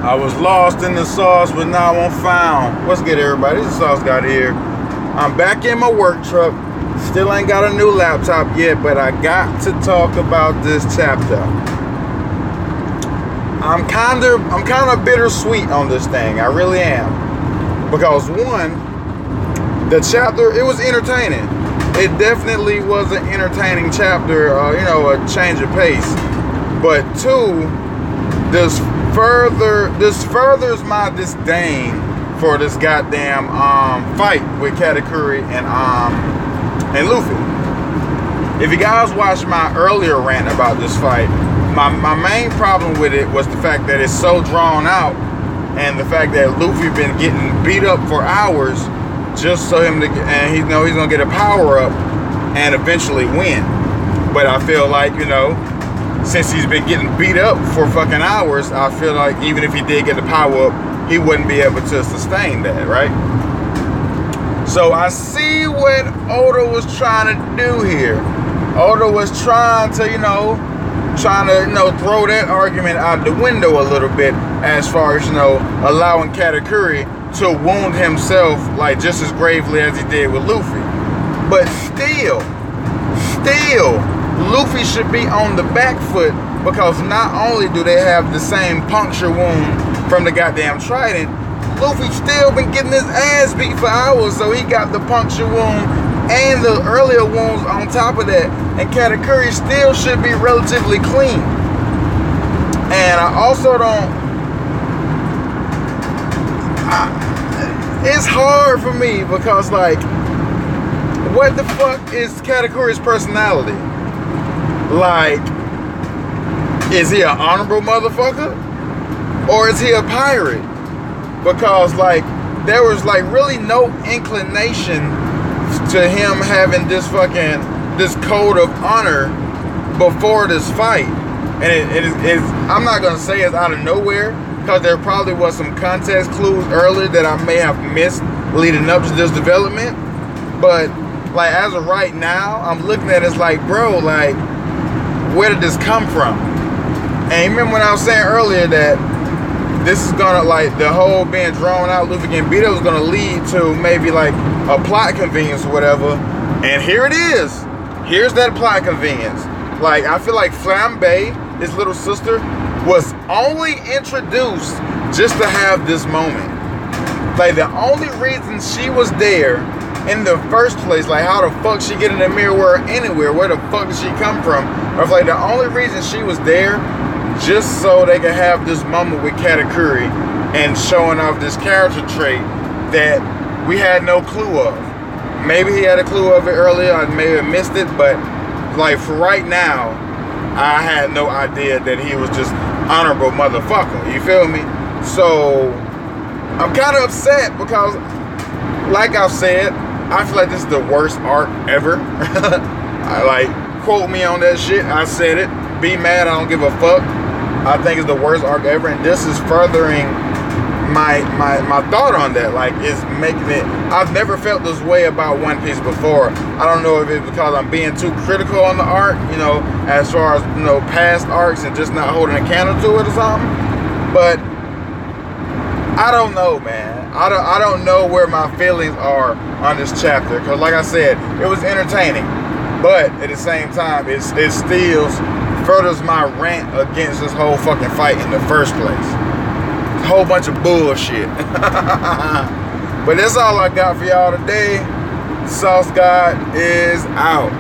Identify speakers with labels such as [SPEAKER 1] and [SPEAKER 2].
[SPEAKER 1] I was lost in the sauce, but now I'm found. What's good, everybody? This is Sauce God here. I'm back in my work truck. Still ain't got a new laptop yet, but I got to talk about this chapter. I'm kind of bittersweet on this thing. I really am. Because one, the chapter, it was entertaining. It definitely was an entertaining chapter, a change of pace. But two, this furthers my disdain for this goddamn fight with Katakuri and Luffy. If you guys watched my earlier rant about this fight, my main problem with it was the fact that it's so drawn out, and the fact that Luffy been getting beat up for hours just so him to, and he's gonna get a power up and eventually win. But I feel like, since he's been getting beat up for fucking hours, I feel like even if he did get the power up, he wouldn't be able to sustain that, right? So I see what Oda was trying to do here. Oda was trying to, throw that argument out the window a little bit, as far as, allowing Katakuri to wound himself like just as gravely as he did with Luffy. But still, Luffy should be on the back foot, because not only do they have the same puncture wound from the goddamn trident, Luffy still been getting his ass beat for hours, so he got the puncture wound and the earlier wounds on top of that, and Katakuri still should be relatively clean. And I also it's hard for me, because like, what the fuck is Katakuri's personality? Like, is he an honorable motherfucker? Or is he a pirate? Because like, there was like really no inclination to him having this code of honor before this fight. And it's I'm not gonna say it's out of nowhere, because there probably was some context clues earlier that I may have missed leading up to this development. But like, as of right now, I'm looking at it like, bro, like, where did this come from? And remember when I was saying earlier that this is gonna, like, the whole being drawn out, Luffy getting beat up, was gonna lead to maybe like a plot convenience or whatever. And here it is. Here's that plot convenience. Like, I feel like Flambe, his little sister, was only introduced just to have this moment. Like, the only reason she was there in the first place, like, how the fuck she get in the mirror world anywhere? Where the fuck did she come from? Or if, like, the only reason she was there just so they could have this moment with Katakuri and showing off this character trait that we had no clue of. Maybe he had a clue of it earlier, I may have missed it, but like, for right now, I had no idea that he was just honorable motherfucker. You feel me? So I'm kind of upset, because like I've said, I feel like this is the worst arc ever. I like, quote me on that shit. I said it. Be mad, I don't give a fuck. I think it's the worst arc ever, and this is furthering my thought on that. Like, it's making it, I've never felt this way about One Piece before. I don't know if it's because I'm being too critical on the arc, as far as, past arcs, and just not holding a candle to it or something. But I don't know, man. I don't know where my feelings are on this chapter, because like I said, it was entertaining, but at the same time, it still furthers my rant against this whole fucking fight in the first place. A whole bunch of bullshit. But that's all I got for y'all today. Sauce God is out.